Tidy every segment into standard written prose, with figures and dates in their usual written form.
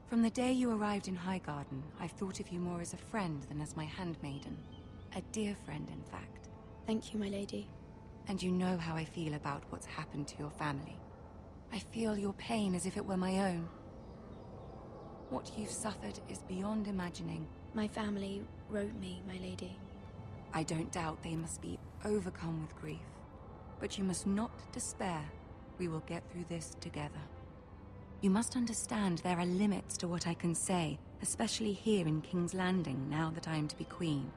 From the day you arrived in Highgarden, I've thought of you more as a friend than as my handmaiden. A dear friend, in fact. Thank you, my lady. And you know how I feel about what's happened to your family. I feel your pain as if it were my own. What you've suffered is beyond imagining. My family wrote me, my lady. I don't doubt they must be overcome with grief. But you must not despair. We will get through this together. You must understand there are limits to what I can say, especially here in King's Landing, now that I am to be queen.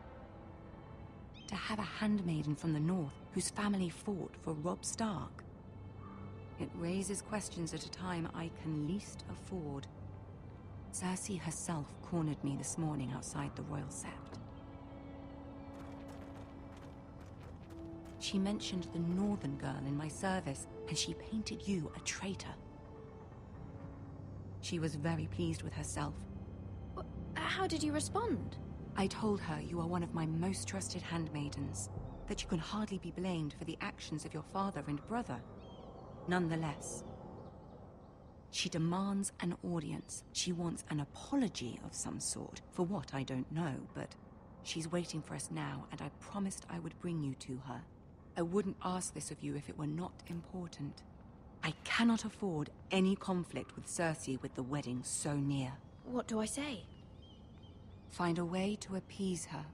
To have a handmaiden from the north whose family fought for Robb Stark. It raises questions at a time I can least afford. Cersei herself cornered me this morning outside the Royal Sept. She mentioned the northern girl in my service, and she painted you a traitor. She was very pleased with herself. How did you respond? I told her you are one of my most trusted handmaidens, that you can hardly be blamed for the actions of your father and brother. Nonetheless, she demands an audience. She wants an apology of some sort, for what I don't know, but she's waiting for us now, and I promised I would bring you to her. I wouldn't ask this of you if it were not important. I cannot afford any conflict with Cersei with the wedding so near. What do I say? Find a way to appease her.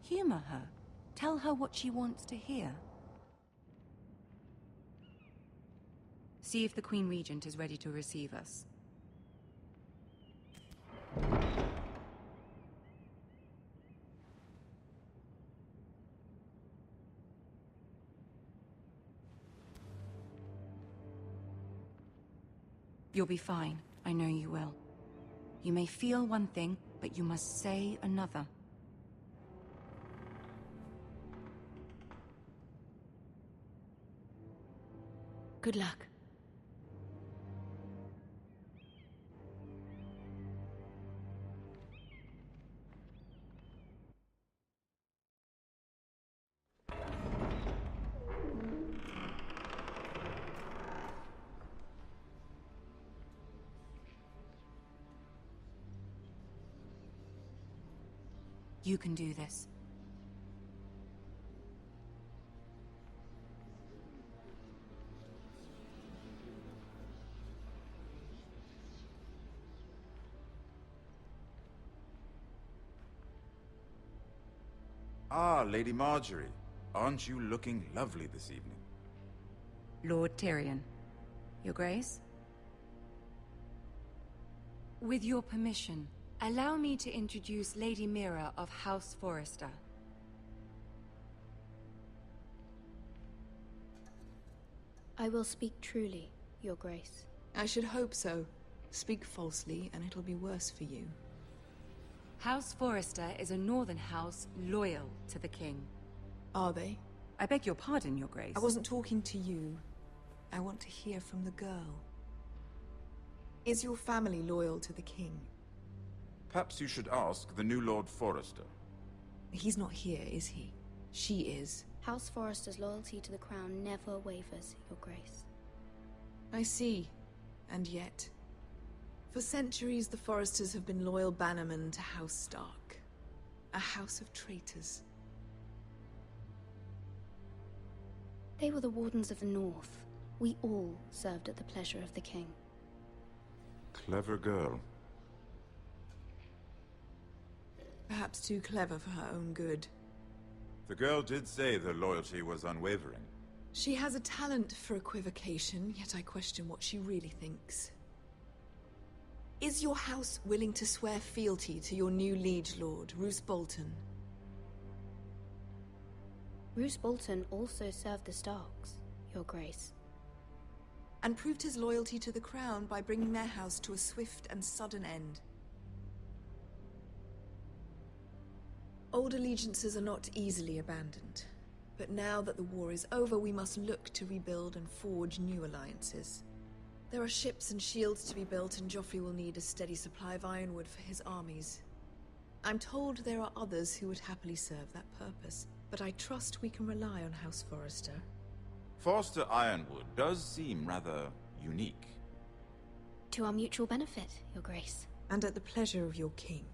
Humor her. Tell her what she wants to hear. See if the Queen Regent is ready to receive us. You'll be fine. I know you will. You may feel one thing, but you must say another. Good luck. You can do this. Ah, Lady Marjorie. Aren't you looking lovely this evening? Lord Tyrion. Your Grace? With your permission, allow me to introduce Lady Mira of House Forrester. I will speak truly, Your Grace. I should hope so. Speak falsely, and it'll be worse for you. House Forrester is a northern house loyal to the king. Are they? I beg your pardon, Your Grace. I wasn't talking to you. I want to hear from the girl. Is your family loyal to the king? Perhaps you should ask the new Lord Forrester. He's not here, is he? She is. House Forrester's loyalty to the crown never wavers, Your Grace. I see. And yet, for centuries the Forresters have been loyal bannermen to House Stark. A house of traitors. They were the Wardens of the North. We all served at the pleasure of the king. Clever girl. Perhaps too clever for her own good. The girl did say their loyalty was unwavering. She has a talent for equivocation, yet I question what she really thinks. Is your house willing to swear fealty to your new liege lord, Roose Bolton? Roose Bolton also served the Starks, Your Grace. And proved his loyalty to the crown by bringing their house to a swift and sudden end. Old allegiances are not easily abandoned. But now that the war is over, we must look to rebuild and forge new alliances. There are ships and shields to be built, and Joffrey will need a steady supply of ironwood for his armies. I'm told there are others who would happily serve that purpose, but I trust we can rely on House Forrester. Forster Ironwood does seem rather unique. to our mutual benefit, Your Grace. And at the pleasure of your king.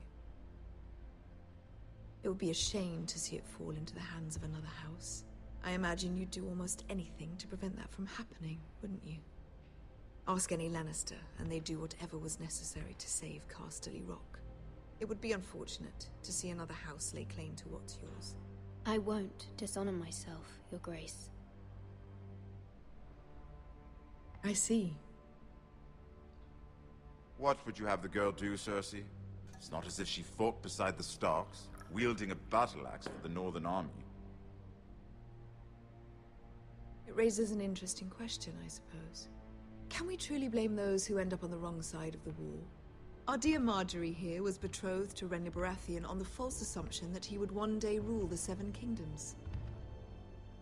It would be a shame to see it fall into the hands of another house. I imagine you'd do almost anything to prevent that from happening, wouldn't you? Ask any Lannister, and they'd do whatever was necessary to save Casterly Rock. It would be unfortunate to see another house lay claim to what's yours. I won't dishonor myself, Your Grace. I see. What would you have the girl do, Cersei? It's not as if she fought beside the Starks, wielding a battle axe for the Northern Army. It raises an interesting question, I suppose. Can we truly blame those who end up on the wrong side of the war? Our dear Marjorie here was betrothed to Renly Baratheon on the false assumption that he would one day rule the Seven Kingdoms.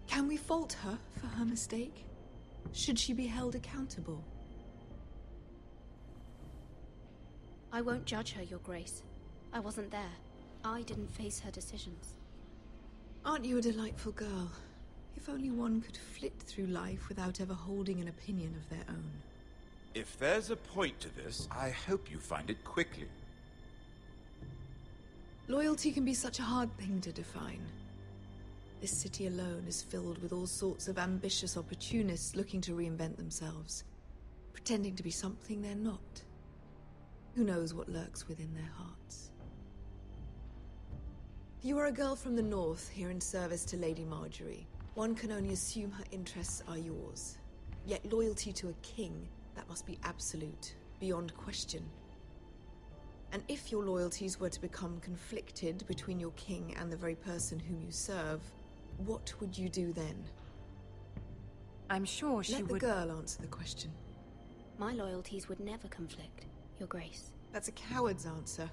Can we fault her for her mistake? Should she be held accountable? I won't judge her, Your Grace. I wasn't there. I didn't face her decisions. Aren't you a delightful girl? If only one could flit through life without ever holding an opinion of their own. If there's a point to this, I hope you find it quickly. Loyalty can be such a hard thing to define. This city alone is filled with all sorts of ambitious opportunists looking to reinvent themselves, pretending to be something they're not. Who knows what lurks within their hearts? You are a girl from the north, here in service to Lady Marjorie. One can only assume her interests are yours. Yet loyalty to a king, that must be absolute, beyond question. And if your loyalties were to become conflicted between your king and the very person whom you serve, what would you do then? I'm sure she would... Let the girl answer the question. My loyalties would never conflict, Your Grace. That's a coward's answer.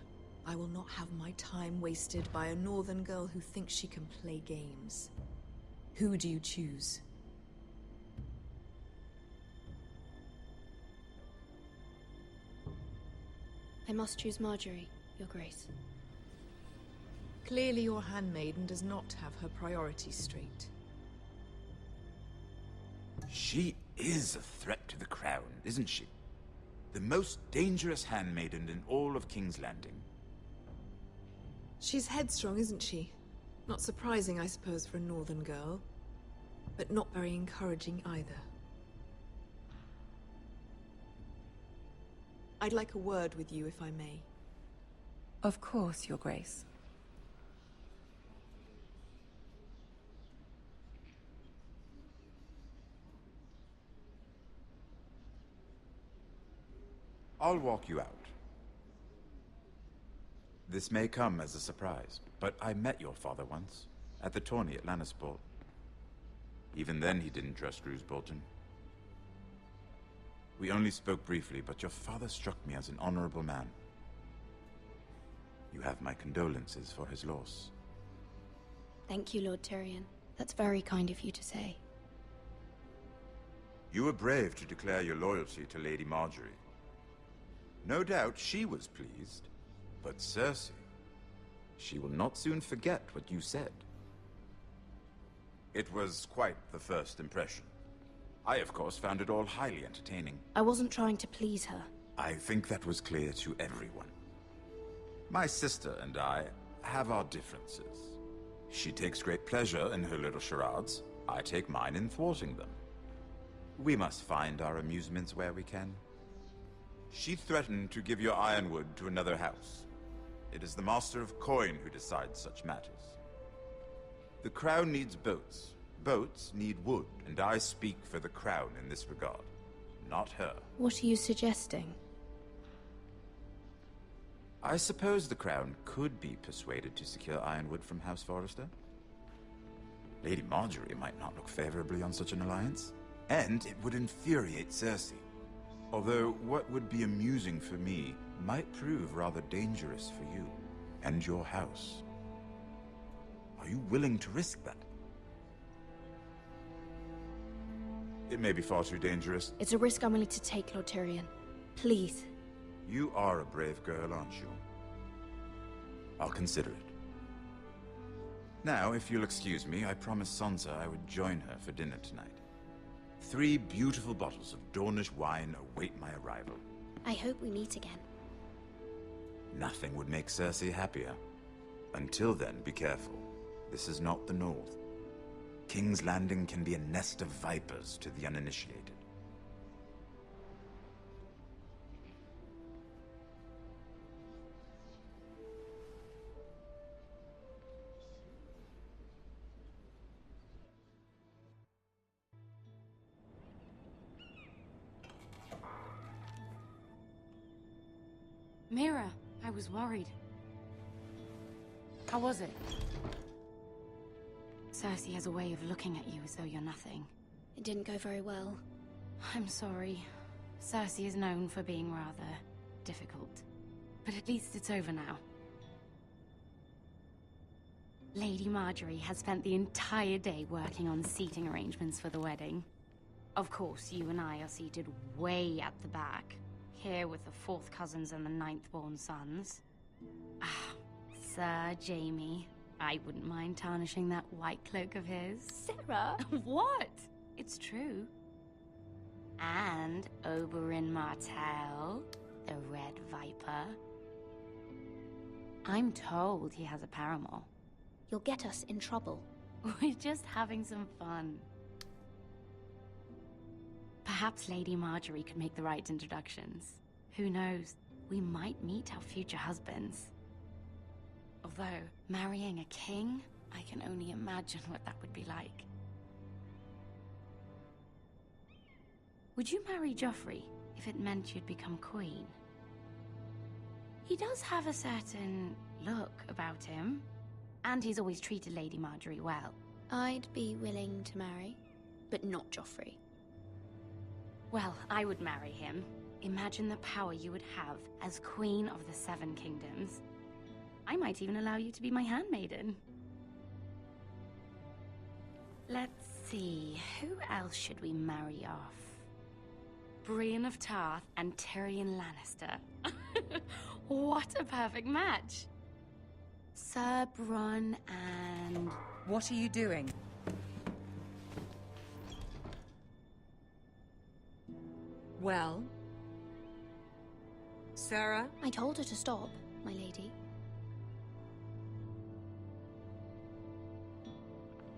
I will not have my time wasted by a northern girl who thinks she can play games. Who do you choose? I must choose Marjorie, Your Grace. Clearly your handmaiden does not have her priorities straight. She is a threat to the crown, isn't she? The most dangerous handmaiden in all of King's Landing. She's headstrong, isn't she? Not surprising, I suppose, for a northern girl. But not very encouraging either. I'd like a word with you, if I may. Of course, Your Grace. I'll walk you out. This may come as a surprise, but I met your father once, at the tourney at Lannisport. Even then he didn't trust Roose Bolton. We only spoke briefly, but your father struck me as an honorable man. You have my condolences for his loss. Thank you, Lord Tyrion. That's very kind of you to say. You were brave to declare your loyalty to Lady Marjorie. No doubt she was pleased, but Cersei, she will not soon forget what you said. It was quite the first impression. I, of course, found it all highly entertaining. I wasn't trying to please her. I think that was clear to everyone. My sister and I have our differences. She takes great pleasure in her little charades. I take mine in thwarting them. We must find our amusements where we can. She threatened to give your ironwood to another house. It is the Master of Coin who decides such matters. The Crown needs boats. Boats need wood, and I speak for the Crown in this regard, not her. What are you suggesting? I suppose the Crown could be persuaded to secure ironwood from House Forrester. Lady Marjorie might not look favorably on such an alliance, and it would infuriate Cersei. Although what would be amusing for me might prove rather dangerous for you and your house. Are you willing to risk that? It may be far too dangerous. It's a risk I'm willing to take, Lord Tyrion. Please. You are a brave girl, aren't you? I'll consider it. Now, if you'll excuse me, I promised Sansa I would join her for dinner tonight. 3 beautiful bottles of Dornish wine await my arrival. I hope we meet again. Nothing would make Cersei happier. Until then, be careful. This is not the North. King's Landing can be a nest of vipers to the uninitiated. Mira, I was worried. How was it? Cersei has a way of looking at you as though you're nothing. It didn't go very well. I'm sorry. Cersei is known for being rather difficult. But at least it's over now. Lady Marjorie has spent the entire day working on seating arrangements for the wedding. Of course, you and I are seated way at the back. Here with the 4th cousins and the 9th-born sons. Ah, Sir Jaime. I wouldn't mind tarnishing that white cloak of his. Sarah! What? It's true. And Oberyn Martell, the Red Viper. I'm told he has a paramour. You'll get us in trouble. We're just having some fun. Perhaps Lady Marjorie could make the right introductions. Who knows? We might meet our future husbands. Although, marrying a king, I can only imagine what that would be like. Would you marry Joffrey if it meant you'd become queen? He does have a certain look about him, and he's always treated Lady Marjorie well. I'd be willing to marry, but not Joffrey. Well, I would marry him. Imagine the power you would have as Queen of the 7 Kingdoms. I might even allow you to be my handmaiden. Let's see, who else should we marry off? Brienne of Tarth and Tyrion Lannister. What a perfect match! Sir Bronn and... What are you doing? Well? Sarah? I told her to stop, my lady.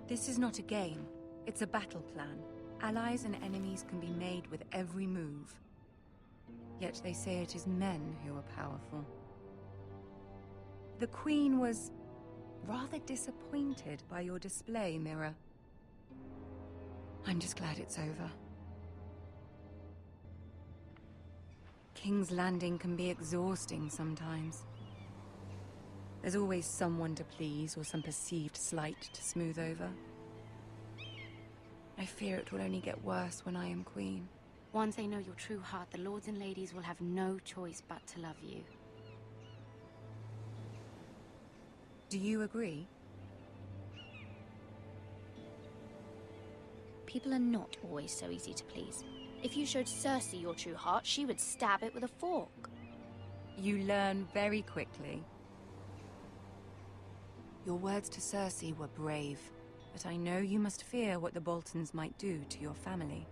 This is not a game. It's a battle plan. Allies and enemies can be made with every move. Yet they say it is men who are powerful. The Queen was rather disappointed by your display, Mira. I'm just glad it's over. King's Landing can be exhausting sometimes. There's always someone to please or some perceived slight to smooth over. I fear it will only get worse when I am queen. Once they know your true heart, the lords and ladies will have no choice but to love you. Do you agree? People are not always so easy to please. If you showed Cersei your true heart, she would stab it with a fork. You learn very quickly. Your words to Cersei were brave, but I know you must fear what the Boltons might do to your family.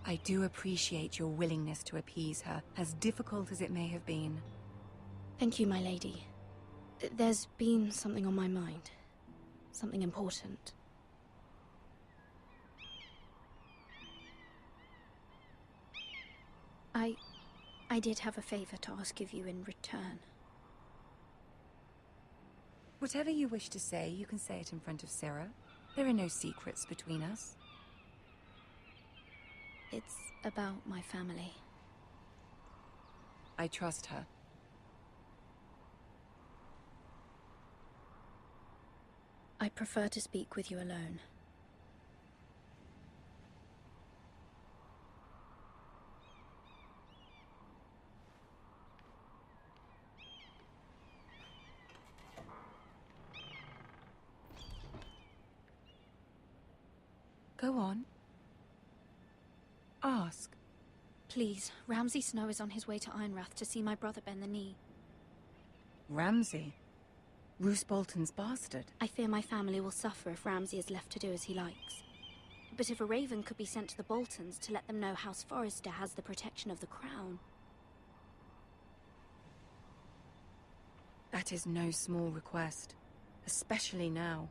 I do appreciate your willingness to appease her, as difficult as it may have been. Thank you, my lady. There's been something on my mind. Something important. I did have a favor to ask of you in return. Whatever you wish to say, you can say it in front of Sarah. There are no secrets between us. It's about my family. I trust her. I prefer to speak with you alone. Go on. Ask. Please, Ramsay Snow is on his way to Ironrath to see my brother bend the knee. Ramsay? Roose Bolton's bastard. I fear my family will suffer if Ramsay is left to do as he likes. But if a raven could be sent to the Boltons to let them know House Forrester has the protection of the crown... That is no small request, especially now.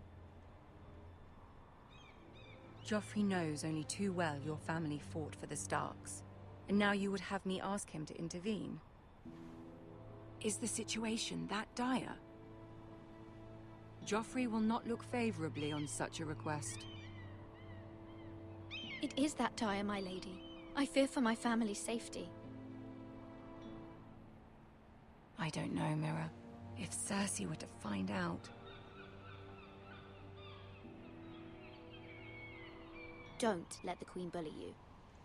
Joffrey knows only too well your family fought for the Starks, and now you would have me ask him to intervene? Is the situation that dire? Joffrey will not look favorably on such a request. It is that dire, my lady. I fear for my family's safety. I don't know, Mira. If Cersei were to find out... Don't let the Queen bully you.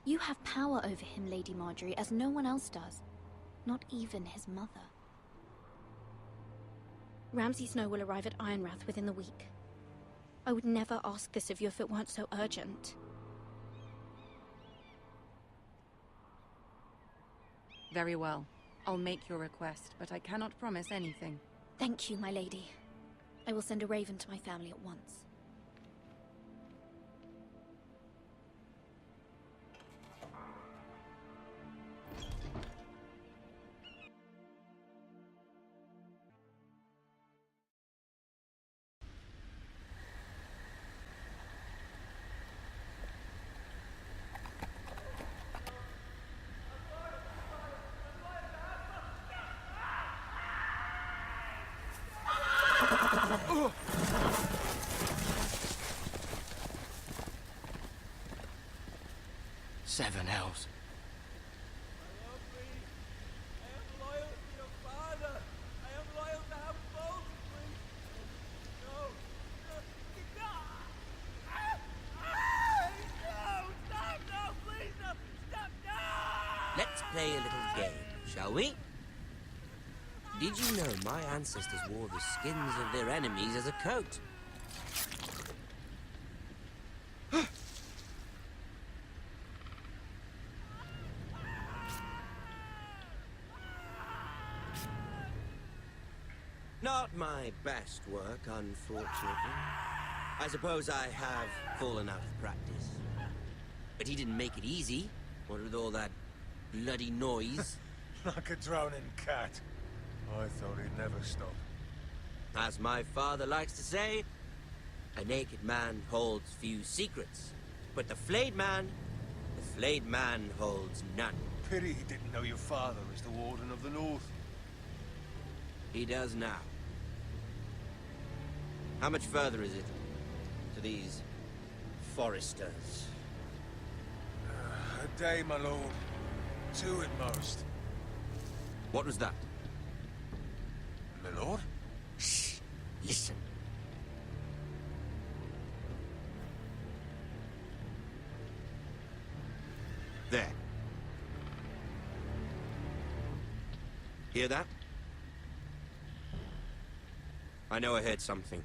You have power over him, Lady Marjorie, as no one else does. Not even his mother. Ramsay Snow will arrive at Ironrath within the week. I would never ask this of you if it weren't so urgent. Very well. I'll make your request, but I cannot promise anything. Thank you, my lady. I will send a raven to my family at once. Seven hells. Let's play a little game, shall we? Did you know my ancestors wore the skins of their enemies as a coat? Not my best work, unfortunately. I suppose I have fallen out of practice. But he didn't make it easy, what with all that bloody noise. Like a droning cat. I thought he'd never stop. As my father likes to say, a naked man holds few secrets. But the flayed man holds none. Pity he didn't know your father is the Warden of the North. He does now. How much further is it to these foresters? A day, my lord. 2 at most. What was that? My lord? Shh! Listen. There. Hear that? I know I heard something.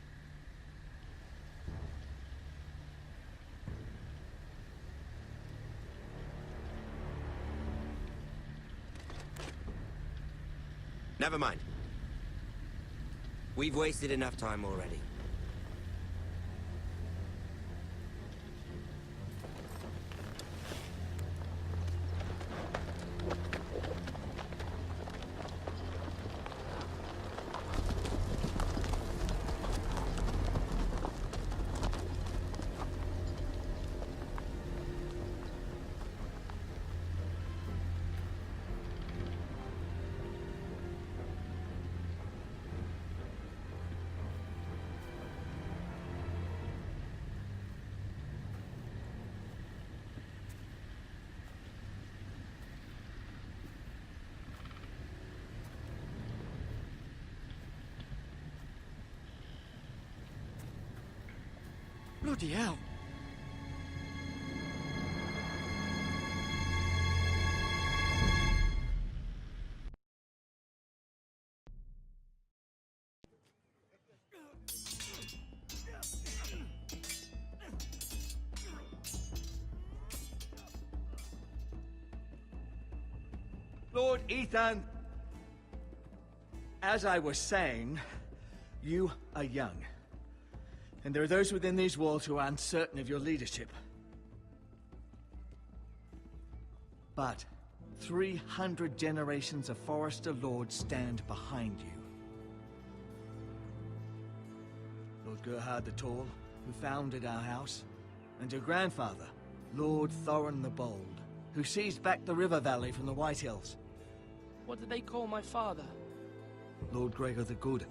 Never mind. We've wasted enough time already. Bloody hell. Lord Ethan, as I was saying, you are young. And there are those within these walls who are uncertain of your leadership. But 300 generations of Forester Lords stand behind you. Lord Gerhard the Tall, who founded our house, and your grandfather, Lord Thorin the Bold, who seized back the river valley from the White Hills. What did they call my father? Lord Gregor the Good.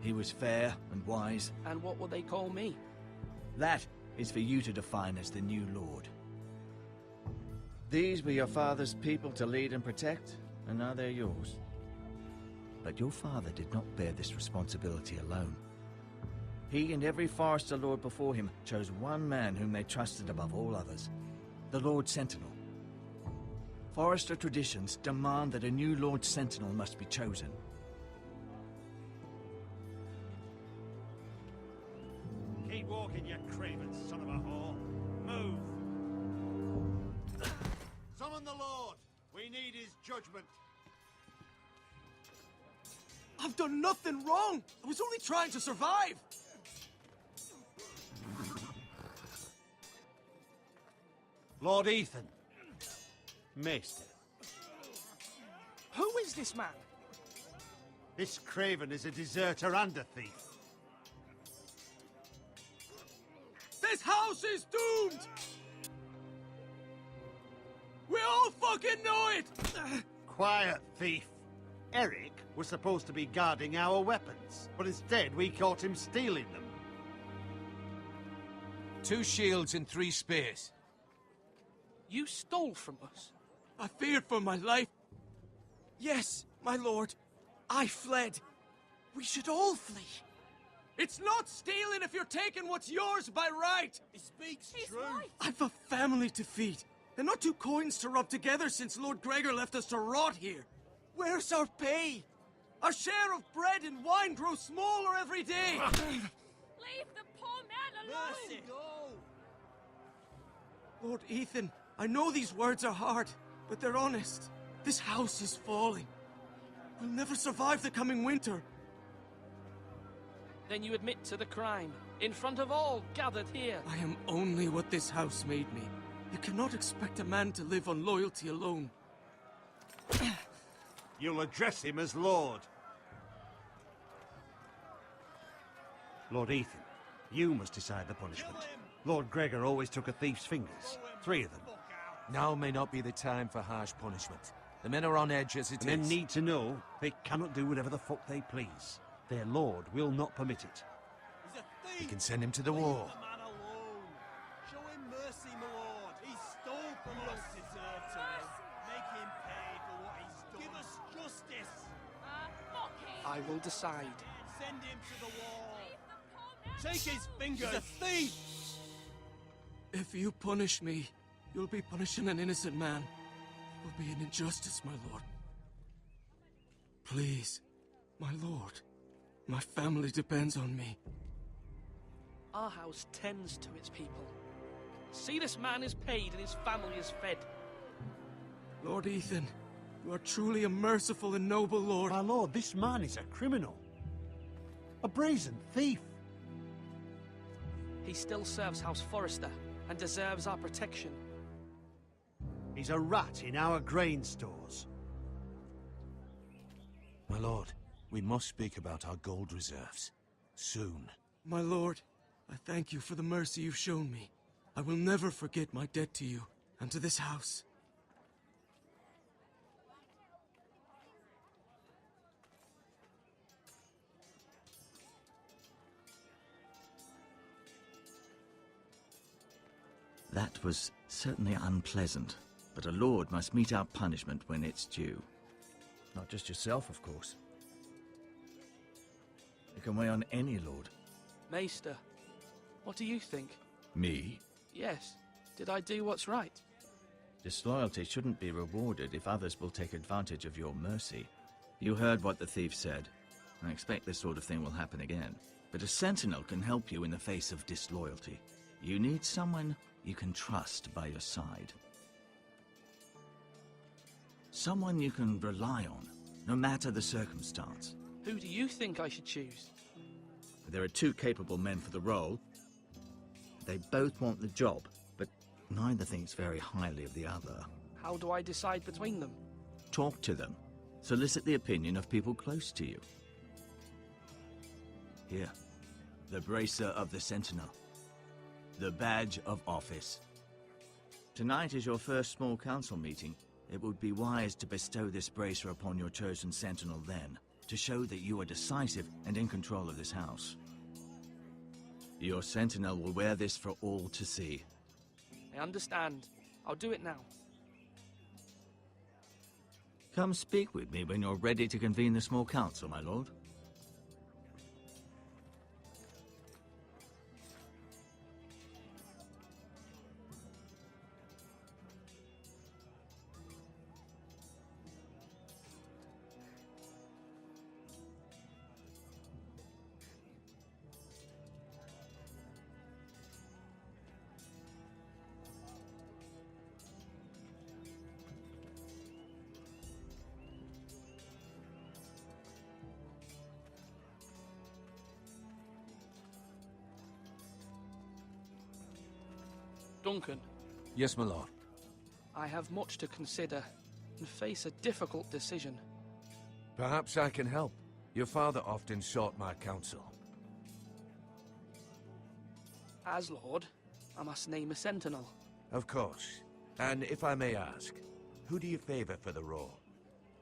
He was fair and wise. And what will they call me? That is for you to define as the new lord. These were your father's people to lead and protect, and now they're yours. But your father did not bear this responsibility alone. He and every Forester Lord before him chose one man whom they trusted above all others, the Lord Sentinel. Forester traditions demand that a new Lord Sentinel must be chosen. Keep walking, you craven son of a whore. Move! Summon the Lord! We need his judgment. I've done nothing wrong! I was only trying to survive! Lord Ethan. Maester. Who is this man? This craven is a deserter and a thief. This house is doomed! We all fucking know it! Quiet, thief. Eric was supposed to be guarding our weapons, but instead we caught him stealing them. 2 shields and 3 spears. You stole from us. I feared for my life. Yes, my lord. I fled. We should all flee. It's not stealing if you're taking what's yours by right. He speaks true. I've a family to feed, and not 2 coins to rub together since Lord Gregor left us to rot here. Where's our pay? Our share of bread and wine grows smaller every day. Leave the poor man alone! Mercy, go! Lord Ethan, I know these words are hard, but they're honest. This house is falling. We'll never survive the coming winter. Then you admit to the crime, in front of all gathered here. I am only what this house made me. You cannot expect a man to live on loyalty alone. You'll address him as Lord. Lord Ethan, you must decide the punishment. Lord Gregor always took a thief's fingers. 3 of them. Now may not be the time for harsh punishment. The men are on edge as it is. Men need to know they cannot do whatever the fuck they please. Their lord will not permit it. He's a thief! We can send him to the war. Leave the man alone. Show him mercy, my lord. He stole from us. Deserve to live. Make him pay for what he's done. Give us justice. Fuck him! I will decide. Send him to the wall. Leave the poor man Take his alone! fingers. He's a thief. If you punish me, you'll be punishing an innocent man. It will be an injustice, my lord. Please, my lord. My family depends on me. Our house tends to its people. See, this man is paid and his family is fed. Lord Ethan, you are truly a merciful and noble lord. My lord, this man is a criminal. A brazen thief. He still serves House Forester and deserves our protection. He's a rat in our grain stores. My lord, we must speak about our gold reserves. Soon. My lord, I thank you for the mercy you've shown me. I will never forget my debt to you and to this house. That was certainly unpleasant, but a lord must mete out punishment when it's due. Not just yourself, of course. You can weigh on any lord. Maester, what do you think? Me? Yes. Did I do what's right? Disloyalty shouldn't be rewarded if others will take advantage of your mercy. You heard what the thief said. I expect this sort of thing will happen again. But a sentinel can help you in the face of disloyalty. You need someone you can trust by your side. Someone you can rely on, no matter the circumstance. Who do you think I should choose? There are 2 capable men for the role. They both want the job, but neither thinks very highly of the other. How do I decide between them? Talk to them. Solicit the opinion of people close to you. Here. The Bracer of the Sentinel. The Badge of Office. Tonight is your first small council meeting. It would be wise to bestow this bracer upon your chosen sentinel then, to show that you are decisive and in control of this house. Your sentinel will wear this for all to see. I understand. I'll do it now. Come speak with me when you're ready to convene the small council, my lord. Duncan. Yes, my lord. I have much to consider and face a difficult decision. Perhaps I can help. Your father often sought my counsel. As Lord, I must name a sentinel. Of course. And if I may ask, who do you favor for the role?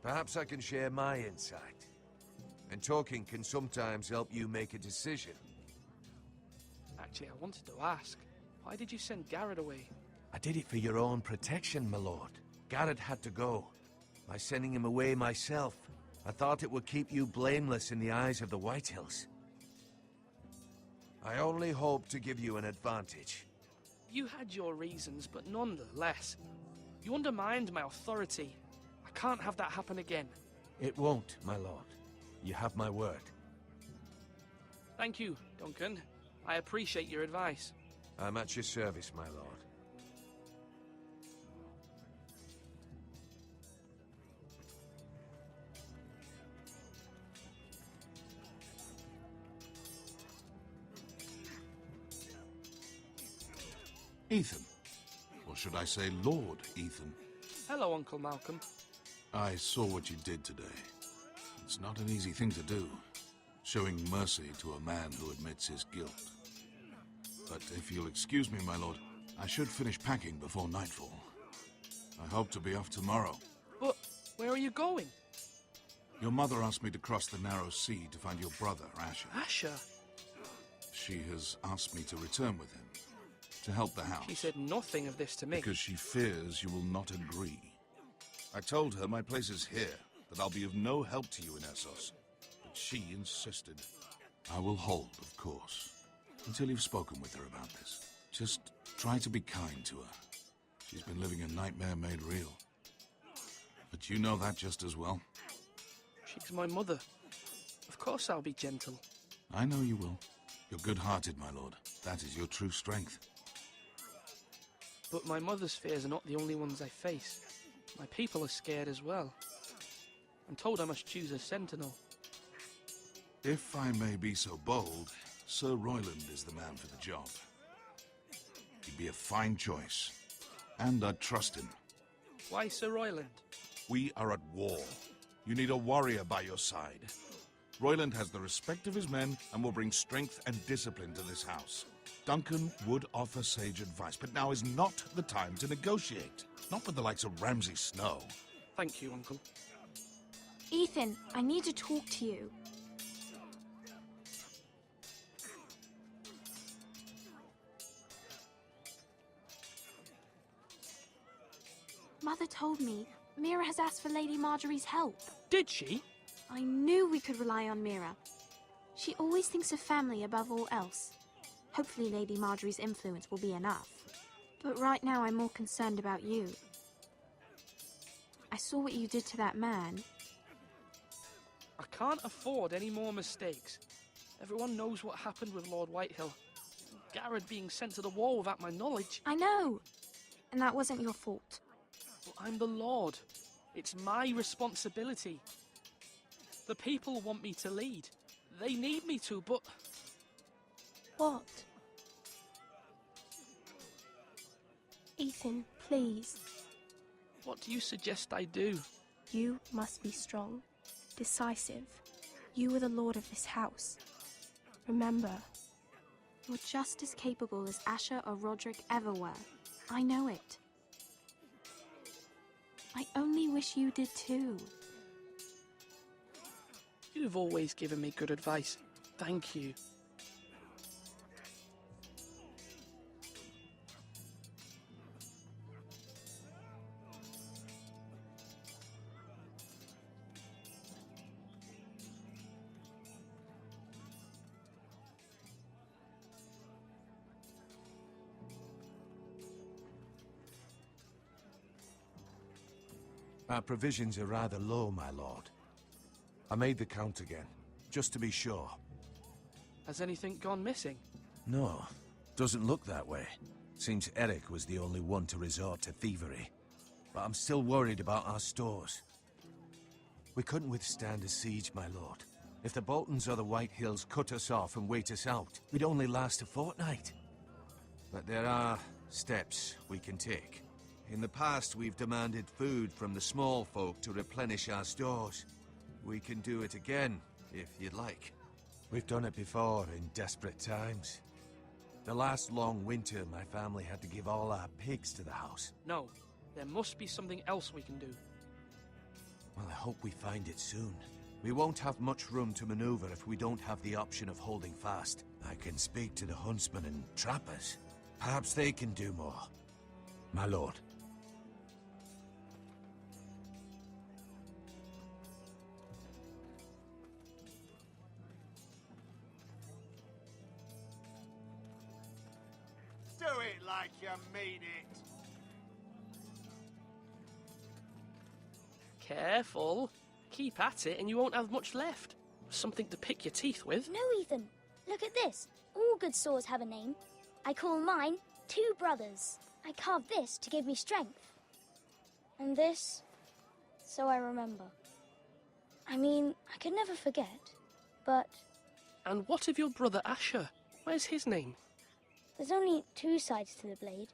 Perhaps I can share my insight. And talking can sometimes help you make a decision. Actually, I wanted to ask, why did you send Garrett away? I did it for your own protection, my lord. Garrett had to go. By sending him away myself, I thought it would keep you blameless in the eyes of the Whitehills. I only hope to give you an advantage. You had your reasons, but nonetheless, you undermined my authority. I can't have that happen again. It won't, my lord. You have my word. Thank you, Duncan. I appreciate your advice. I'm at your service, my lord. Ethan. Or should I say Lord Ethan? Hello, Uncle Malcolm. I saw what you did today. It's not an easy thing to do, showing mercy to a man who admits his guilt. But if you'll excuse me, my lord, I should finish packing before nightfall. I hope to be off tomorrow. But where are you going? Your mother asked me to cross the narrow sea to find your brother, Asher. Asher? She has asked me to return with him, to help the house. She said nothing of this to me. Because she fears you will not agree. I told her my place is here, that I'll be of no help to you in Essos. But she insisted. I will hold, of course, until you've spoken with her about this. Just try to be kind to her. She's been living a nightmare made real. But you know that just as well. She's my mother. Of course I'll be gentle. I know you will. You're good-hearted, my lord. That is your true strength. But my mother's fears are not the only ones I face. My people are scared as well. I'm told I must choose a sentinel. If I may be so bold, Sir Royland is the man for the job. He'd be a fine choice, and I'd trust him. Why Sir Royland? We are at war. You need a warrior by your side. Royland has the respect of his men and will bring strength and discipline to this house. Duncan would offer sage advice, but now is not the time to negotiate. Not with the likes of Ramsay Snow. Thank you, Uncle. Ethan, I need to talk to you. Mother told me Mira has asked for Lady Marjorie's help. Did she? I knew we could rely on Mira. She always thinks of family above all else. Hopefully Lady Marjorie's influence will be enough. But right now I'm more concerned about you. I saw what you did to that man. I can't afford any more mistakes. Everyone knows what happened with Lord Whitehill. Garrett being sent to the war without my knowledge. I know. And that wasn't your fault. But I'm the Lord. It's my responsibility. The people want me to lead. They need me to, but... What? Ethan, please. What do you suggest I do? You must be strong, decisive. You are the lord of this house. Remember, You're just as capable as Asher or Roderick ever were. I know it. I only wish you did too. You've always given me good advice. Thank you. Our provisions are rather low, my lord. I made the count again, just to be sure. Has anything gone missing? No, doesn't look that way. Seems Eric was the only one to resort to thievery. But I'm still worried about our stores. We couldn't withstand a siege, my lord. If the Boltons or the White Hills cut us off and wait us out, we'd only last a fortnight. But there are steps we can take. In the past, we've demanded food from the small folk to replenish our stores. We can do it again, if you'd like. We've done it before in desperate times. The last long winter, my family had to give all our pigs to the house. No, there must be something else we can do. Well, I hope we find it soon. We won't have much room to maneuver if we don't have the option of holding fast. I can speak to the huntsmen and trappers. Perhaps they can do more. My lord. Do it like you mean it. Careful. Keep at it and you won't have much left. Something to pick your teeth with. No, Ethan. Look at this. All good swords have a name. I call mine Two Brothers. I carved this to give me strength. And this, so I remember. I mean, I could never forget, but... And what of your brother Asher? Where's his name? There's only two sides to the blade.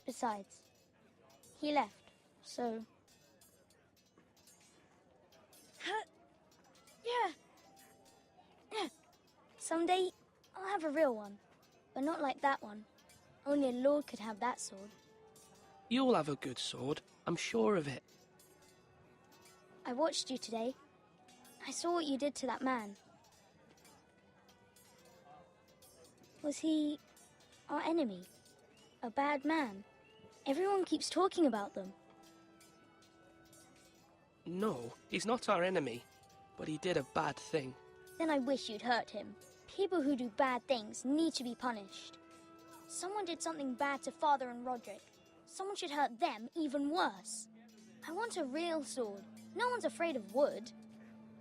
Besides, he left, so... Yeah. Someday, I'll have a real one. But not like that one. Only a lord could have that sword. You'll have a good sword. I'm sure of it. I watched you today. I saw what you did to that man. Was he our enemy? A bad man? Everyone keeps talking about them. No, he's not our enemy. But he did a bad thing. Then I wish you'd hurt him. People who do bad things need to be punished. Someone did something bad to Father and Roderick. Someone should hurt them even worse. I want a real sword. No one's afraid of wood.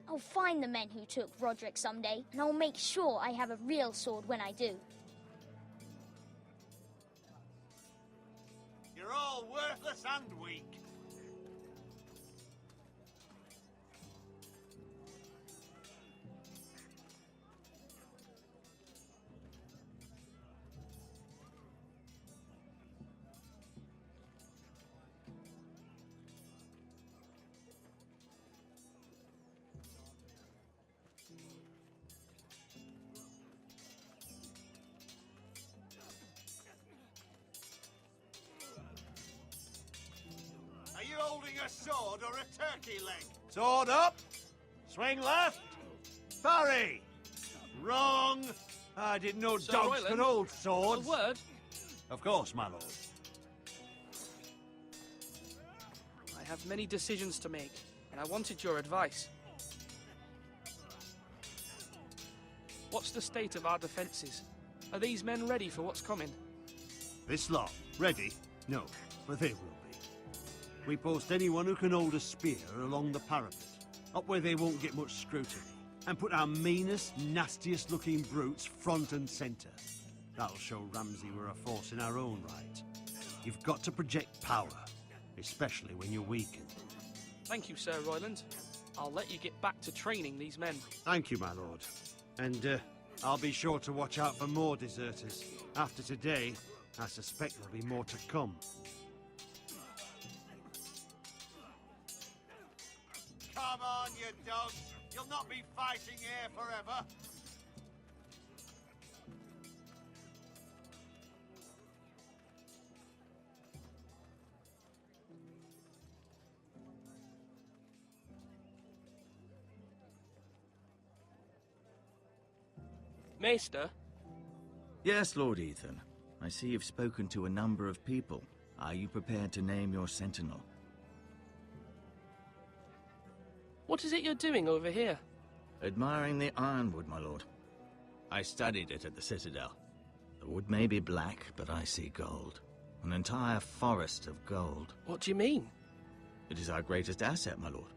I'll find the men who took Roderick someday, and I'll make sure I have a real sword when I do. You're all worthless and weak. Are you holding a sword or a turkey leg? Sword up. Swing left. Parry. Wrong. I didn't know Sir dogs Royland, could hold swords. A word? Of course, my lord. I have many decisions to make, and I wanted your advice. What's the state of our defences? Are these men ready for what's coming? This lot, ready? No, but they will be. We post anyone who can hold a spear along the parapet, up where they won't get much scrutiny, and put our meanest, nastiest looking brutes front and centre. That'll show Ramsay we're a force in our own right. You've got to project power, especially when you're weakened. Thank you, Sir Royland. I'll let you get back to training these men. Thank you, my lord. And I'll be sure to watch out for more deserters. After today, I suspect there'll be more to come. Come on, you dogs. You'll not be fighting here forever. Maester? Yes, Lord Ethan. I see you've spoken to a number of people. Are you prepared to name your sentinel? What is it you're doing over here? Admiring the ironwood, my lord. I studied it at the Citadel. The wood may be black, but I see gold. An entire forest of gold. What do you mean? It is our greatest asset, my lord.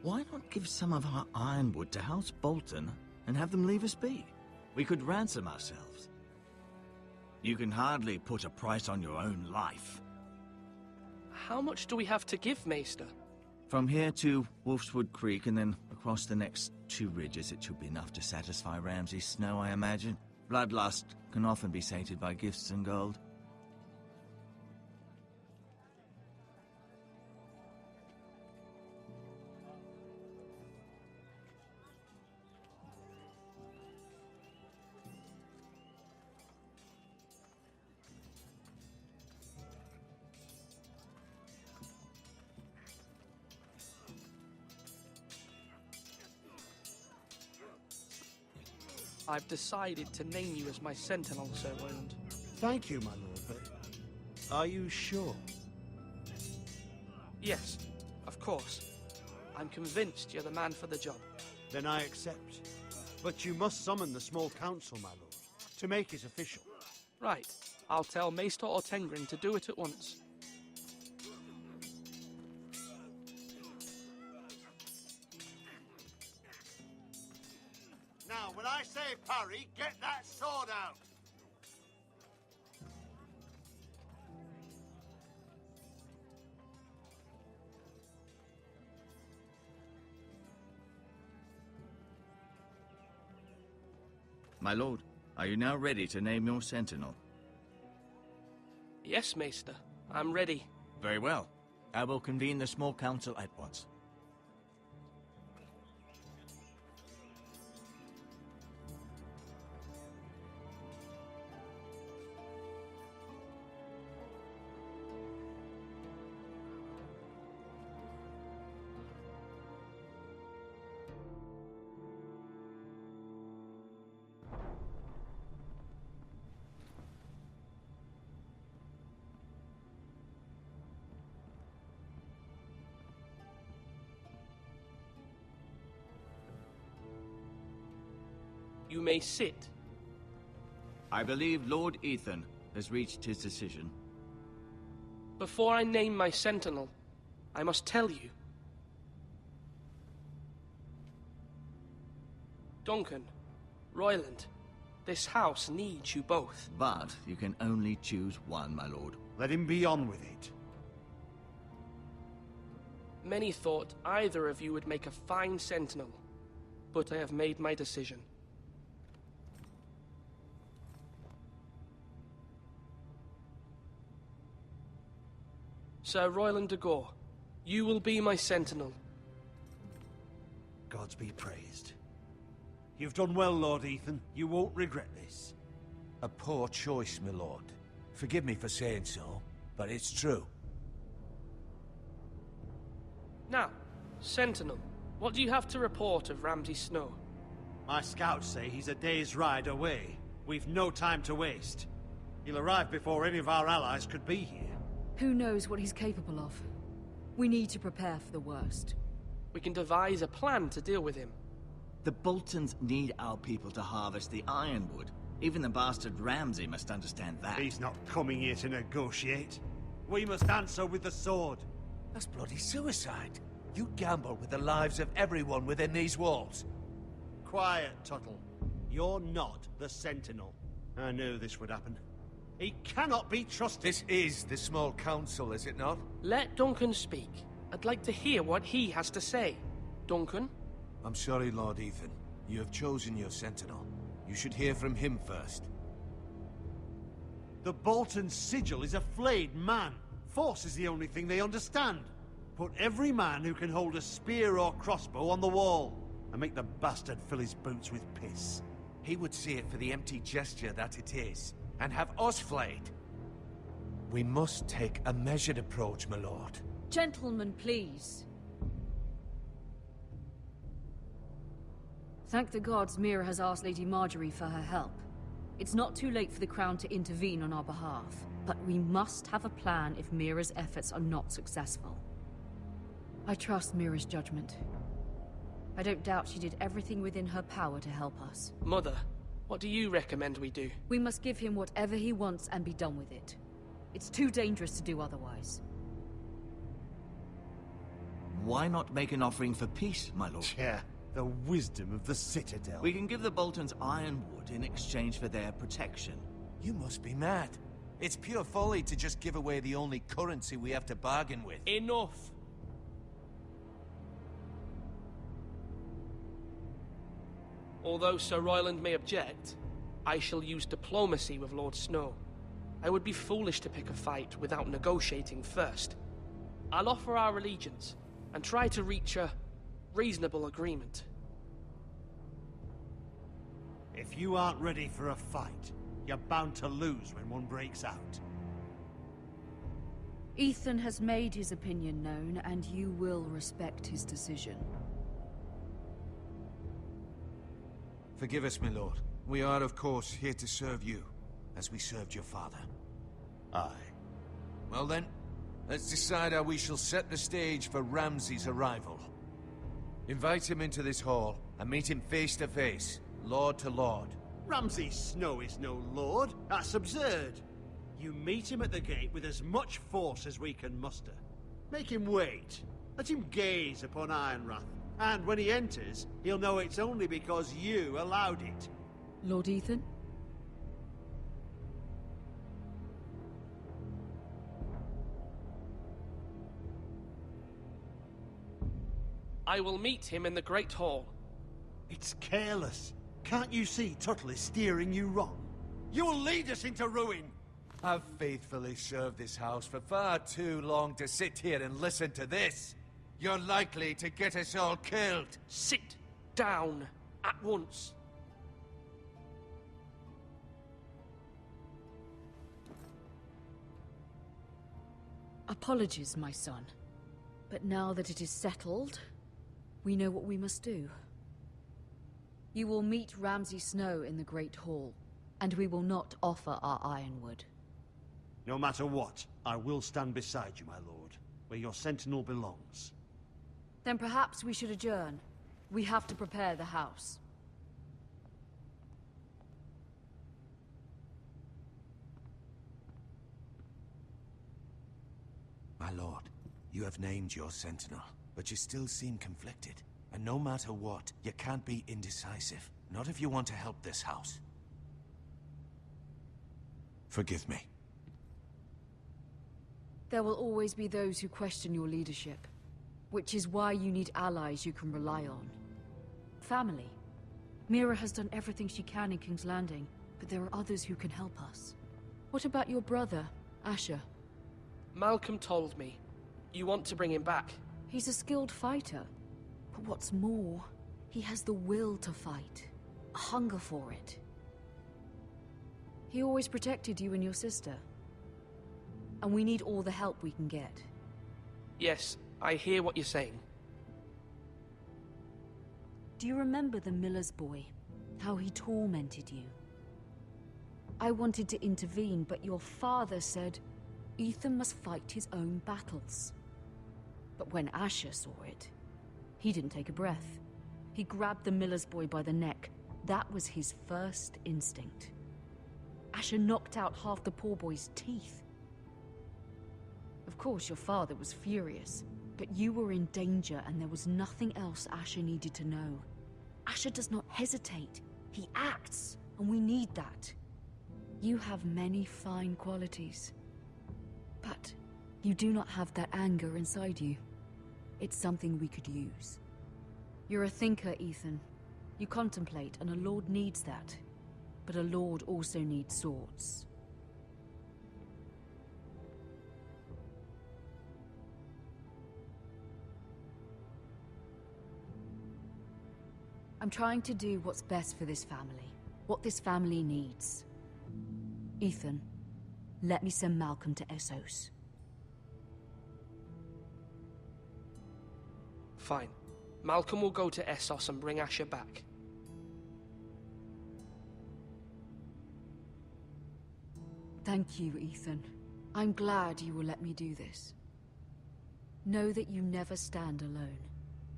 Why not give some of our ironwood to House Bolton and have them leave us be? We could ransom ourselves. You can hardly put a price on your own life. How much do we have to give, Maester? From here to Wolfswood Creek and then across the next 2 ridges, it should be enough to satisfy Ramsay Snow, I imagine. Bloodlust can often be sated by gifts and gold. I've decided to name you as my sentinel, Sir Roland. Thank you, my lord, but are you sure? Yes, of course. I'm convinced you're the man for the job. Then I accept. But you must summon the small council, my lord, to make it official. Right. I'll tell Maester Ortengrin to do it at once. Now, when I say parry, get that sword out! My lord, are you now ready to name your sentinel? Yes, Maester. I'm ready. Very well. I will convene the small council at once. You may sit. I believe Lord Ethan has reached his decision. Before I name my sentinel, I must tell you. Duncan, Royland, this house needs you both. But you can only choose one, my lord. Let him be on with it. Many thought either of you would make a fine sentinel, but I have made my decision. Sir Royland de Gore, you will be my sentinel. Gods be praised. You've done well, Lord Ethan. You won't regret this. A poor choice, my lord. Forgive me for saying so, but it's true. Now, Sentinel, what do you have to report of Ramsay Snow? My scouts say he's a day's ride away. We've no time to waste. He'll arrive before any of our allies could be here. Who knows what he's capable of? We need to prepare for the worst. We can devise a plan to deal with him. The Boltons need our people to harvest the ironwood. Even the bastard Ramsay must understand that. He's not coming here to negotiate. We must answer with the sword. That's bloody suicide. You gamble with the lives of everyone within these walls. Quiet, Tuttle. You're not the Sentinel. I knew this would happen. He cannot be trusted. This is the small council, is it not? Let Duncan speak. I'd like to hear what he has to say. Duncan? I'm sorry, Lord Ethan. You have chosen your sentinel. You should hear from him first. The Bolton sigil is a flayed man. Force is the only thing they understand. put every man who can hold a spear or crossbow on the wall, and make the bastard fill his boots with piss. He would see it for the empty gesture that it is, and have us flayed. We must take a measured approach, my lord. Gentlemen, please. Thank the gods Mira has asked Lady Marjorie for her help. It's not too late for the Crown to intervene on our behalf, but we must have a plan if Mira's efforts are not successful. I trust Mira's judgment. I don't doubt she did everything within her power to help us. Mother, what do you recommend we do? We must give him whatever he wants and be done with it. It's too dangerous to do otherwise. Why not make an offering for peace, my lord? Yeah, the wisdom of the Citadel. We can give the Boltons ironwood in exchange for their protection. You must be mad. It's pure folly to just give away the only currency we have to bargain with. Enough! Although Sir Royland may object, I shall use diplomacy with Lord Snow. I would be foolish to pick a fight without negotiating first. I'll offer our allegiance, and try to reach a reasonable agreement. If you aren't ready for a fight, you're bound to lose when one breaks out. Ethan has made his opinion known, and you will respect his decision. Forgive us, my lord. We are, of course, here to serve you, as we served your father. Aye. Well then, let's decide how we shall set the stage for Ramsay's arrival. Invite him into this hall, and meet him face to face, lord to lord. Ramsay Snow is no lord. That's absurd. You meet him at the gate with as much force as we can muster. Make him wait. Let him gaze upon Ironrath. And when he enters, he'll know it's only because you allowed it. Lord Ethan? I will meet him in the Great Hall. It's careless. Can't you see Tuttle is steering you wrong? You'll lead us into ruin! I've faithfully served this house for far too long to sit here and listen to this. You're likely to get us all killed. Sit down at once. Apologies, my son. But now that it is settled, we know what we must do. You will meet Ramsay Snow in the Great Hall, and we will not offer our ironwood. No matter what, I will stand beside you, my lord, where your sentinel belongs. Then perhaps we should adjourn. We have to prepare the house. My lord, you have named your sentinel, but you still seem conflicted. And no matter what, you can't be indecisive. Not if you want to help this house. Forgive me. There will always be those who question your leadership, which is why you need allies you can rely on. Family. Mira has done everything she can in King's Landing, but there are others who can help us. What about your brother, Asher? Malcolm told me. You want to bring him back? He's a skilled fighter. But what's more, he has the will to fight. A hunger for it. He always protected you and your sister. And we need all the help we can get. Yes, I hear what you're saying. Do you remember the miller's boy? How he tormented you? I wanted to intervene, but your father said Ethan must fight his own battles. But when Asher saw it, he didn't take a breath. He grabbed the miller's boy by the neck. That was his first instinct. Asher knocked out half the poor boy's teeth. Of course, your father was furious, but you were in danger and there was nothing else Asher needed to know. Asher does not hesitate. He acts, and we need that. You have many fine qualities, but you do not have that anger inside you. It's something we could use. You're a thinker, Ethan. You contemplate, and a lord needs that. But a lord also needs swords. I'm trying to do what's best for this family. What this family needs. Ethan, let me send Malcolm to Essos. Fine. Malcolm will go to Essos and bring Asher back. Thank you, Ethan. I'm glad you will let me do this. Know that you never stand alone.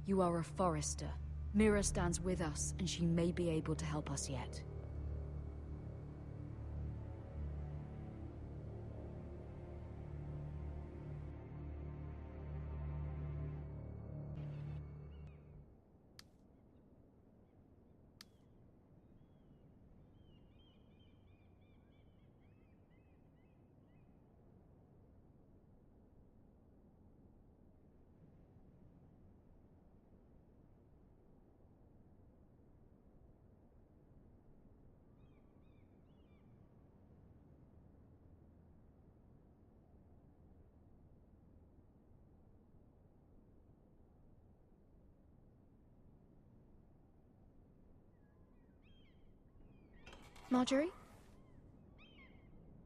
You are a Forester. Mira stands with us, and she may be able to help us yet. Marjorie?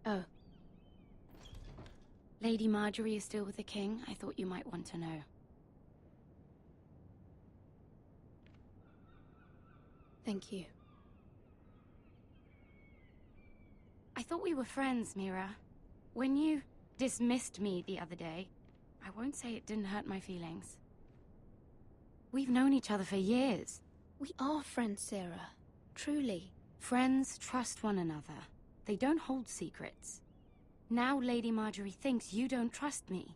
Oh. Lady Marjorie is still with the king? I thought you might want to know. Thank you. I thought we were friends, Mira. When you dismissed me the other day, I won't say it didn't hurt my feelings. We've known each other for years. We are friends, Sarah. Truly. Friends trust one another. They don't hold secrets. Now Lady Marjorie thinks you don't trust me,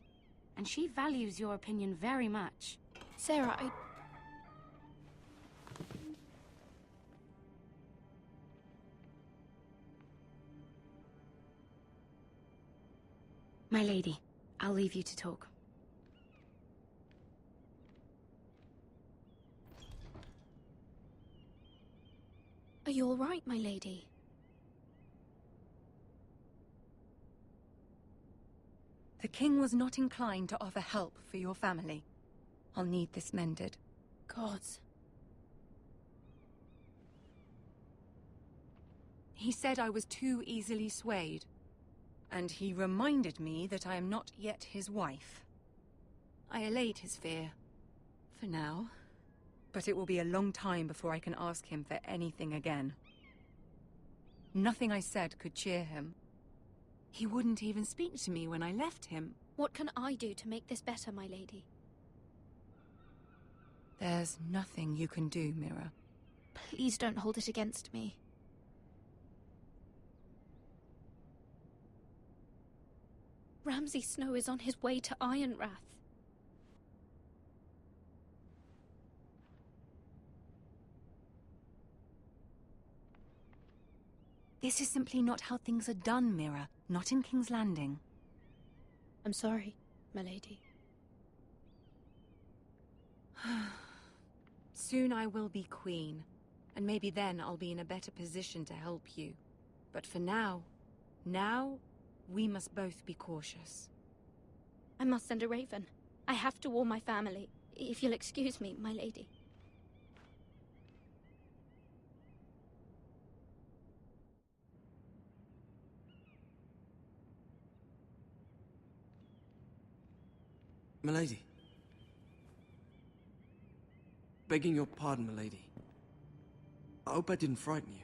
and she values your opinion very much. Sarah, My lady, I'll leave you to talk. Are you all right, my lady? The king was not inclined to offer help for your family. I'll need this mended. Gods. He said I was too easily swayed. And he reminded me that I am not yet his wife. I allayed his fear. For now. But it will be a long time before I can ask him for anything again. Nothing I said could cheer him. He wouldn't even speak to me when I left him. What can I do to make this better, my lady? There's nothing you can do, Mira. Please don't hold it against me. Ramsay Snow is on his way to Ironrath. This is simply not how things are done, Mira. Not in King's Landing. I'm sorry, my lady. Soon I will be queen, and maybe then I'll be in a better position to help you. But for now, we must both be cautious. I must send a raven. I have to warn my family. If you'll excuse me, my lady. Milady. Begging your pardon, milady. I hope I didn't frighten you.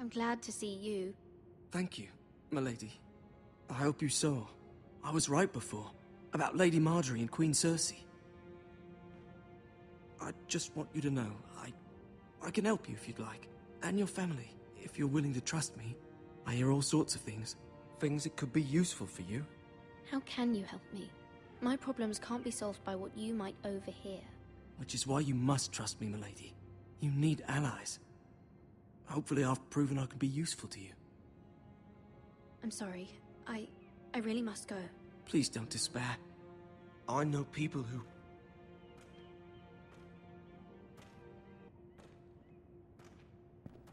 I'm glad to see you. Thank you, milady. I hope you saw. I was right before. About Lady Marjorie and Queen Cersei. I just want you to know, I can help you if you'd like. And your family, if you're willing to trust me. I hear all sorts of things. Things that could be useful for you. How can you help me? My problems can't be solved by what you might overhear. Which is why you must trust me, milady. You need allies. Hopefully I've proven I can be useful to you. I'm sorry. I really must go. Please don't despair. I know people who...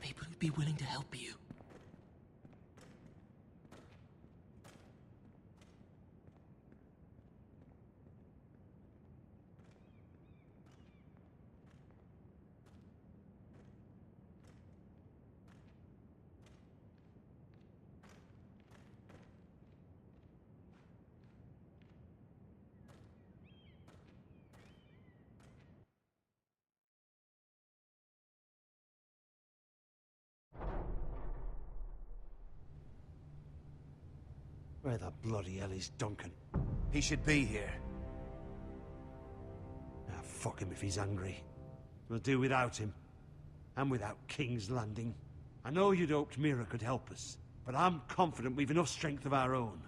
People who'd be willing to help you. Where the bloody hell is Duncan? He should be here. Ah, fuck him if he's angry. We'll do without him. And without King's Landing. I know you'd hoped Mira could help us, but I'm confident we've enough strength of our own.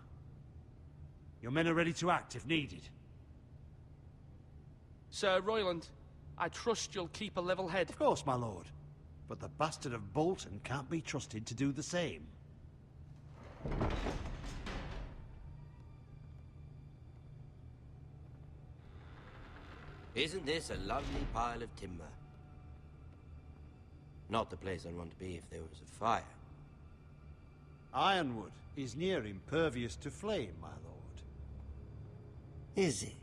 Your men are ready to act if needed. Sir Royland, I trust you'll keep a level head. Of course, my lord. But the bastard of Bolton can't be trusted to do the same. Isn't this a lovely pile of timber? Not the place I'd want to be if there was a fire. Ironwood is near impervious to flame, my lord. Is it?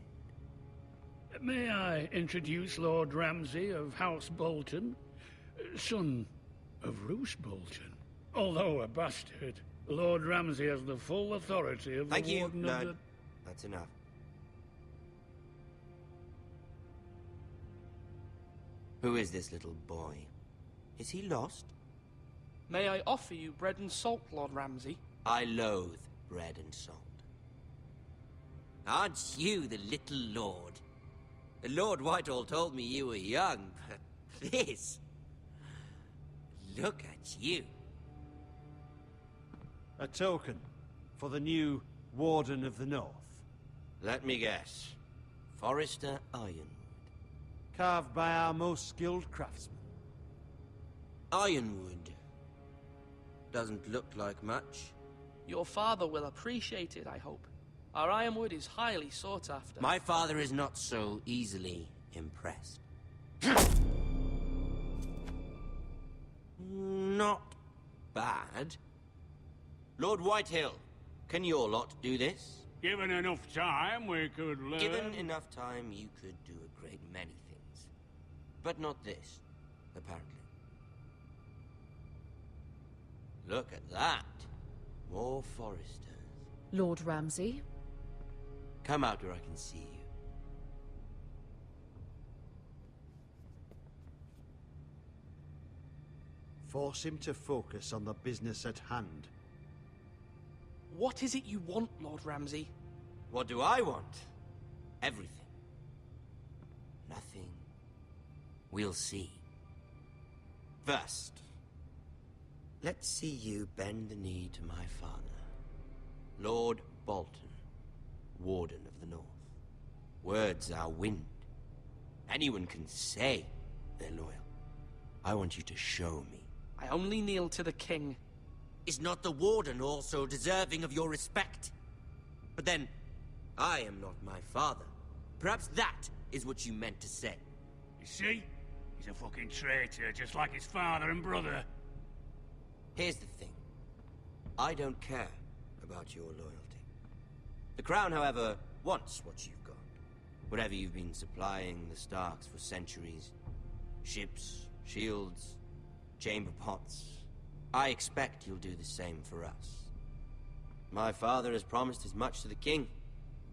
May I introduce Lord Ramsay of House Bolton, son of Roose Bolton. Although a bastard, Lord Ramsay has the full authority of Thank the you, Warden Lord. of the... That's enough. Who is this little boy? Is he lost? May I offer you bread and salt, Lord Ramsay? I loathe bread and salt. Aren't you the little lord? Lord Whitehall told me you were young, but this... Look at you. A token for the new Warden of the North. Let me guess. Forrester Ironwood. Carved by our most skilled craftsmen. Ironwood. Doesn't look like much. Your father will appreciate it, I hope. Our ironwood is highly sought after. My father is not so easily impressed. Not bad. Lord Whitehill, can your lot do this? Given enough time, we could learn... Given enough time, you could do a great many things. But not this, apparently. Look at that. More foresters. Lord Ramsay? Come out where I can see you. Force him to focus on the business at hand. What is it you want, Lord Ramsay? What do I want? Everything. Nothing. We'll see. First, let's see you bend the knee to my father, Lord Bolton, Warden of the North. Words are wind. Anyone can say they're loyal. I want you to show me. I only kneel to the king. Is not the Warden also deserving of your respect? But then, I am not my father. Perhaps that is what you meant to say. You see? He's a fucking traitor, just like his father and brother. Here's the thing. I don't care about your loyalty. The Crown, however, wants what you've got. Whatever you've been supplying the Starks for centuries. Ships, shields, chamber pots. I expect you'll do the same for us. My father has promised as much to the king.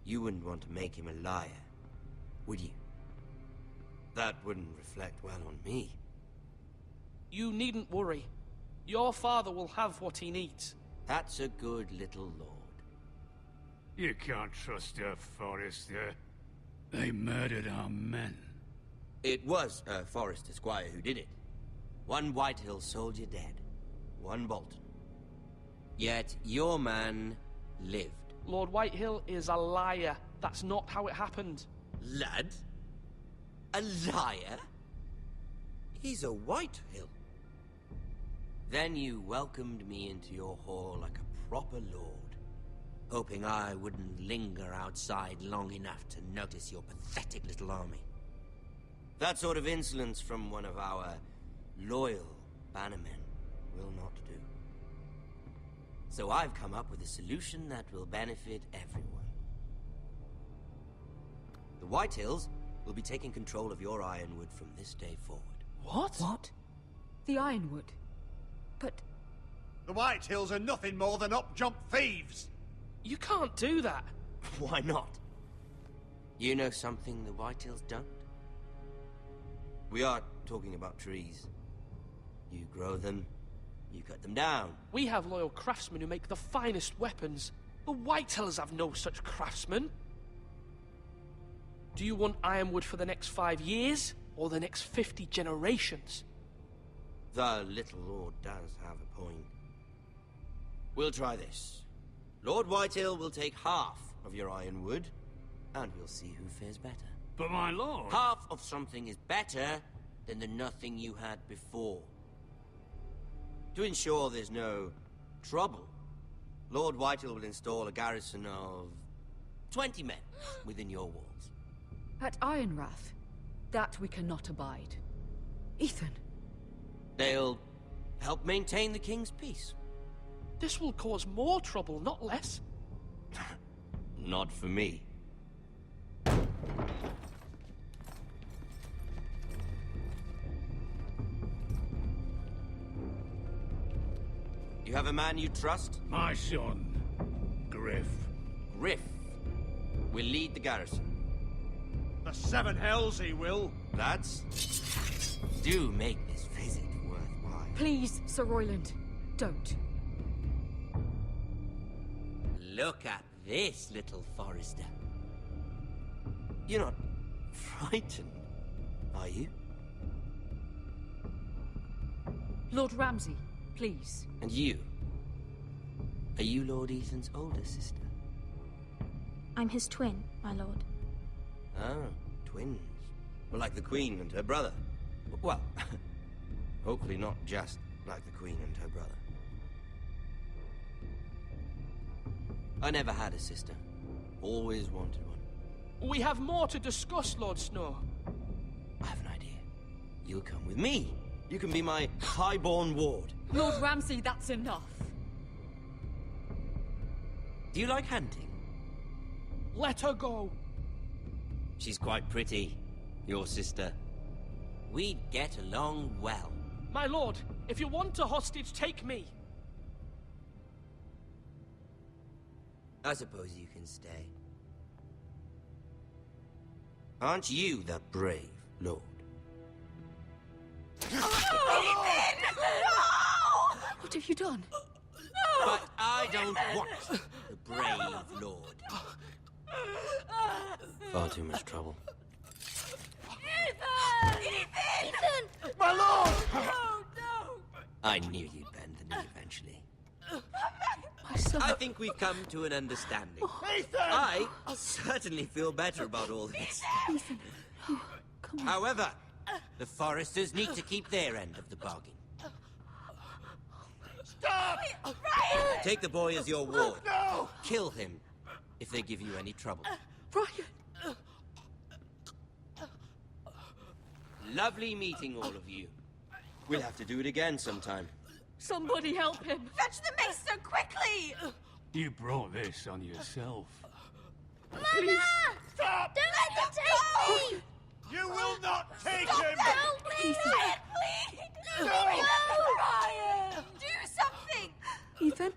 You wouldn't want to make him a liar, would you? That wouldn't reflect well on me. You needn't worry. Your father will have what he needs. That's a good little lord. You can't trust her, Forrester. They murdered our men. It was a Forrester squire who did it. One Whitehill soldier dead. One Bolton. Yet your man lived. Lord Whitehill is a liar. That's not how it happened. Lad? A liar? He's a Whitehill. Then you welcomed me into your hall like a proper lord, hoping I wouldn't linger outside long enough to notice your pathetic little army. That sort of insolence from one of our loyal bannermen will not do. So I've come up with a solution that will benefit everyone. The Whitehills will be taking control of your ironwood from this day forward. What? What? The Ironwood? But... The Whitehills are nothing more than up-jump thieves! You can't do that. Why not? You know something the Whitehills don't? We are talking about trees. You grow them, you cut them down. We have loyal craftsmen who make the finest weapons. The Whitehills have no such craftsmen. Do you want ironwood for the next 5 years, or the next 50 generations? The little lord does have a point. We'll try this. Lord Whitehill will take half of your ironwood, and we'll see who fares better. But my lord... Half of something is better than the nothing you had before. To ensure there's no trouble, Lord Whitehill will install a garrison of 20 men within your walls. At Ironrath, that we cannot abide. Ethan. They'll help maintain the king's peace. This will cause more trouble, not less. Not for me. You have a man you trust? My son, Griff. Griff will lead the garrison. The seven hells he will. Lads, do make this visit worthwhile. Please, Sir Royland, don't. Look at this, little Forester. You're not frightened, are you? Lord Ramsay, please. And you? Are you Lord Ethan's older sister? I'm his twin, my lord. Ah, twins. Well, like the Queen and her brother. Well, hopefully not just like the Queen and her brother. I never had a sister. Always wanted one. We have more to discuss, Lord Snow. I have an idea. You'll come with me. You can be my highborn ward. Lord Ramsay, that's enough. Do you like hunting? Let her go. She's quite pretty, your sister. We'd get along well. My lord, if you want a hostage, take me. I suppose you can stay. Aren't you the brave lord? Ethan! No! What have you done? But I don't want the brave lord. Far too much trouble. Ethan! Ethan! My lord! No, no! I knew you'd bend the knee eventually. My son. I think we've come to an understanding. Ethan! I certainly feel better about all this. Ethan. Oh, come on. However, the Foresters need to keep their end of the bargain. Stop! Ryan! Take the boy as your ward. No! Kill him if they give you any trouble. Ryan! Lovely meeting all of you. We'll have to do it again sometime. Somebody help him! Fetch the maester quickly! You brought this on yourself. Mama! Stop! Don't let them take me! You will not take Stop him! that! Help me! Ryan, please! No! Ryan! Do something! Ethan?